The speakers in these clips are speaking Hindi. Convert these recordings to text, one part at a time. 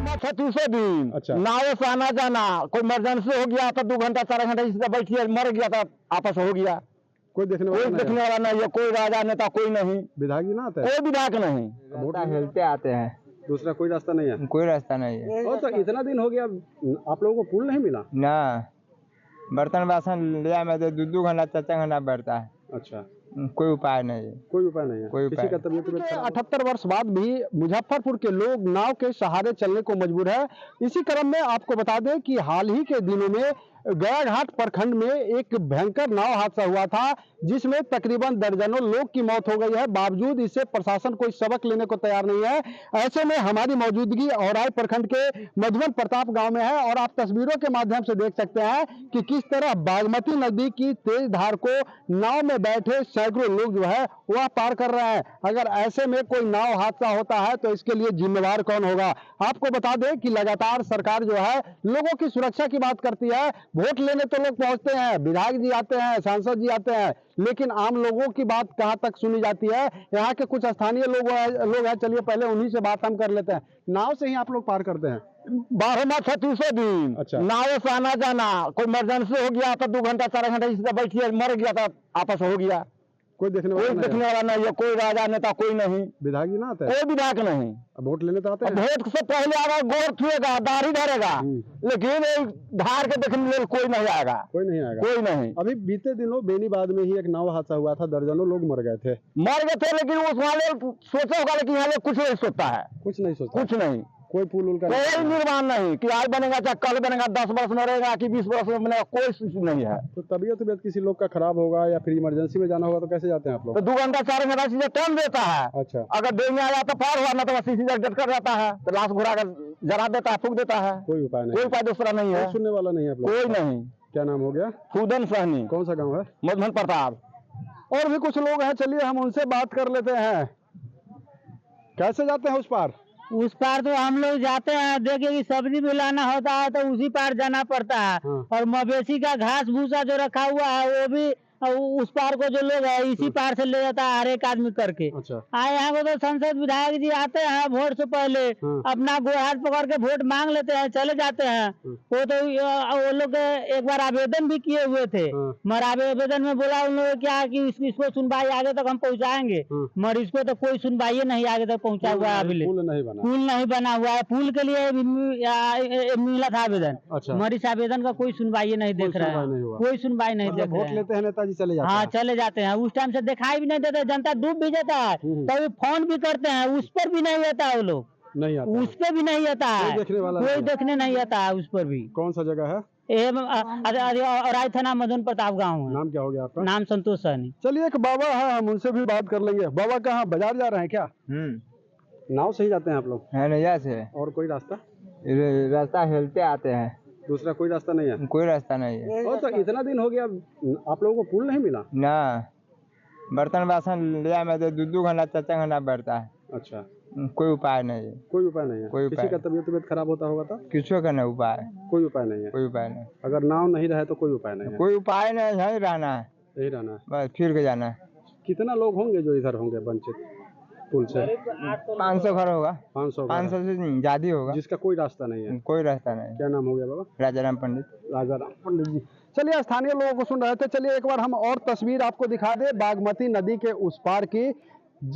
तीसरे दिन अच्छा। नाव से आना जाना, कोई इमरजेंसी हो गया तो 2 घंटा 4 घंटा इसी बैठिए, मर गया तो आपस हो गया। कोई देखने वाला नहीं है, कोई राजा नेता कोई नहीं, विधायक जी ना आता है, कोई विधायक नहीं, वोट हेलते आते हैं, दूसरा कोई रास्ता नहीं है, कोई रास्ता नहीं है। और तो इतना दिन हो गया आप लोगों को पुल नहीं मिला? ना, बर्तन बासन लिया में तो 2 घंटा 4 घंटा बैठता है। अच्छा, कोई उपाय नहीं है, कोई उपाय नहीं है, कोई किसी उपाय का तबीयत 78 वर्ष बाद भी मुजफ्फरपुर के लोग नाव के सहारे चलने को मजबूर है। इसी क्रम में आपको बता दें कि हाल ही के दिनों में गया घाट प्रखंड में एक भयंकर नाव हादसा हुआ था, जिसमें तकरीबन दर्जनों लोग की मौत हो गई है। बावजूद इससे प्रशासन कोई सबक लेने को तैयार नहीं है। ऐसे में हमारी मौजूदगी औराई प्रखंड के मधुबन प्रताप गांव में है और आप तस्वीरों के माध्यम से देख सकते हैं कि किस तरह बागमती नदी की तेज धार को नाव में बैठे सैकड़ों लोग जो है वह पार कर रहे हैं। अगर ऐसे में कोई नाव हादसा होता है तो इसके लिए जिम्मेवार कौन होगा? आपको बता दें कि लगातार सरकार जो है लोगों की सुरक्षा की बात करती है। वोट लेने तो लोग पहुंचते हैं, विधायक जी आते हैं, सांसद जी आते हैं, लेकिन आम लोगों की बात कहां तक सुनी जाती है? यहाँ के कुछ स्थानीय लोग हैं, चलिए पहले उन्हीं से बात हम कर लेते हैं। नाव से ही आप लोग पार करते हैं? 12 तीसरे दिन। अच्छा। नाव से आना जाना, कोई इमरजेंसी हो गया तो 2 घंटा 4 घंटा इसी बैठिए, मर गया तो आपस हो गया। कोई देखने वाला नहीं है, कोई राजा नेता कोई नहीं, विधायक जी ना आता है, कोई विधायक नहीं। वोट लेने तो आते हैं? वोट से पहले आएगा, गोर छुएगा, दाढ़ी धरेगा, लेकिन धार के देखने के लिए कोई नहीं आएगा, कोई नहीं आएगा, कोई नहीं। अभी बीते दिनों बेनीबाद में ही एक नाव हादसा हुआ था, दर्जनों लोग मर गए थे, लेकिन उस वाले सोचा होगा, लेकिन यहाँ कुछ नहीं सोचता है, कुछ नहीं सोचता, कुछ नहीं, कोई पुल उल का कोई निर्माण नहीं कि आज बनेगा चाहे कल बनेगा, 10 वर्ष में रहेगा कि 20 वर्ष में बनेगा, कोई सूची नहीं है। तो तबीयत किसी लोग का खराब होगा या फिर इमरजेंसी में जाना होगा तो कैसे जाते हैं आप लोग? तो 2 घंटा 4 घंटा चीजें टाइम देता है। अच्छा, अगर देने आया तो पार हुआ, ना तो बस इसी जगह कर जाता है, तो लाश घुरा कर जरा देता है, फूक देता है। कोई उपाय नहीं, कोई उपाय दूसरा नहीं है, सुनने वाला नहीं है आप लोग? कोई नहीं। क्या नाम हो गया? फूदन सहनी। कौन सा गाँव है? मधुबन प्रताप। और भी कुछ लोग हैं, चलिए हम उनसे बात कर लेते हैं। कैसे जाते हैं उस पार? उस पार तो हम लोग जाते हैं, देखिए कि सब्जी भी लाना होता है तो उसी पार जाना पड़ता है। हाँ। और मवेशी का घास भूसा जो रखा हुआ है वो भी उस पार को जो लोग है इसी पार से ले जाता है, हर एक आदमी करके। अच्छा। आए यहाँ को तो संसद विधायक जी आते हैं वोट से पहले, हाँ। अपना गो हाथ पकड़ के वोट मांग लेते हैं, चले जाते हैं। वो तो वो लोग एक बार आवेदन भी किए हुए थे, हाँ। मगर आवेदन में बोला उन लोगों क्या कि इसको सुनवाई आगे तक हम पहुँचाएंगे, मगर इसको तो कोई सुनवाई नहीं आगे तक पहुँचा हुआ है। अभी पुल नहीं बना हुआ है, पुल के लिए मिला था आवेदन, अच्छा। मगर इस आवेदन का कोई सुनवाई नहीं देख रहा है, कोई सुनवाई नहीं देख रहा है। वोट लेते हैं नेताजी चले जाते हाँ हैं। चले जाते हैं, उस टाइम से दिखाई भी नहीं देते, जनता डूब भी जाता है, तभी फोन भी करते हैं, उस पर भी नहीं आता है, वो लोग नहीं आता, उस पर भी नहीं आता है, कोई देखने नहीं आता है उस पर भी। कौन सा जगह है? औराई थाना मधुबन प्रताप गाँव है। नाम क्या हो गया आपका? नाम संतोष सहनी। चलिए एक बाबा है, हम उनसे भी बात कर लेंगे। बाबा कहाँ बाजार जा रहे हैं क्या? नाव से ही जाते हैं आप लोग? है नैया से। और कोई रास्ता? रास्ता हेलते आते हैं, दूसरा कोई रास्ता नहीं है, कोई रास्ता नहीं है। और तो इतना दिन हो गया आप लोगों को पुल नहीं मिला? ना, बर्तन बासन लिया में तो 2 घंटा 4 घंटा बैठता है। अच्छा, कोई उपाय नहीं है, कोई उपाय नहीं है, कोई किसी का तबीयत खराब होता होगा तो? किसी का नहीं उपाय, कोई उपाय नहीं है, कोई उपाय नहीं, अगर नाव नहीं रहे तो कोई उपाय नहीं है, कोई उपाय नहीं, यहीं रहना है, यही रहना है, बस फिर के जाना है। कितना लोग होंगे जो इधर होंगे वंचित पुल से? 500 घर होगा, 500 से ज्यादा होगा, जिसका कोई रास्ता नहीं है, कोई रास्ता नहीं। क्या नाम हो गया बाबा? राजाराम पंडित। राजाराम पंडित जी। चलिए स्थानीय लोगों को सुन रहे थे, चलिए एक बार हम और तस्वीर आपको दिखा दे बागमती नदी के उस पार की।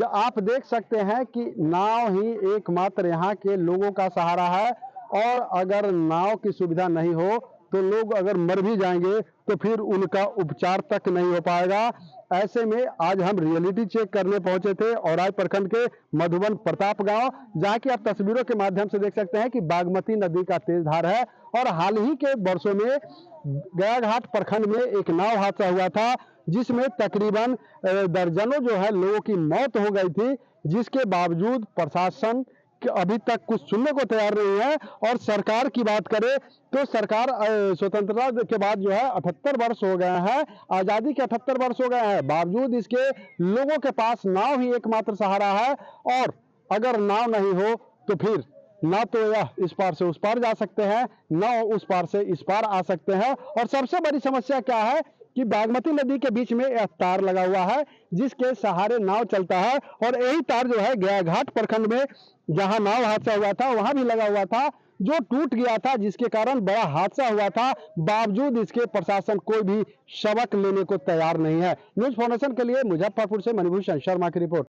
आप देख सकते हैं कि नाव ही एकमात्र यहाँ के लोगों का सहारा है, और अगर नाव की सुविधा नहीं हो तो लोग अगर मर भी जाएंगे तो फिर उनका उपचार तक नहीं हो पाएगा। ऐसे में आज हम रियलिटी चेक करने पहुंचे थे औराई प्रखंड के मधुबन प्रताप गांव, जहां की आप तस्वीरों के माध्यम से देख सकते हैं कि बागमती नदी का तेज धार है। और हाल ही के वर्षों में गया घाट प्रखंड में एक नाव हादसा हुआ था, जिसमें तकरीबन दर्जनों जो है लोगों की मौत हो गई थी, जिसके बावजूद प्रशासन अभी तक कुछ सुनने को तैयार नहीं है। और सरकार की बात करें तो सरकार स्वतंत्रता के बाद जो है 78 वर्ष हो गए हैं, आजादी के 78 वर्ष हो गए हैं, बावजूद इसके लोगों के पास नाव ही एकमात्र सहारा है। और अगर नाव नहीं हो तो फिर ना तो यह इस पार से उस पार जा सकते हैं, ना उस पार से इस पार आ सकते हैं। और सबसे बड़ी समस्या क्या है कि बागमती नदी के बीच में यह तार लगा हुआ है जिसके सहारे नाव चलता है, और यही तार जो है गया घाट प्रखंड में जहां नाव हादसा हुआ था वहां भी लगा हुआ था, जो टूट गया था, जिसके कारण बड़ा हादसा हुआ था। बावजूद इसके प्रशासन कोई भी सबक लेने को तैयार नहीं है। न्यूज़ फाउंडेशन के लिए मुजफ्फरपुर से मणिभूषण शर्मा की रिपोर्ट।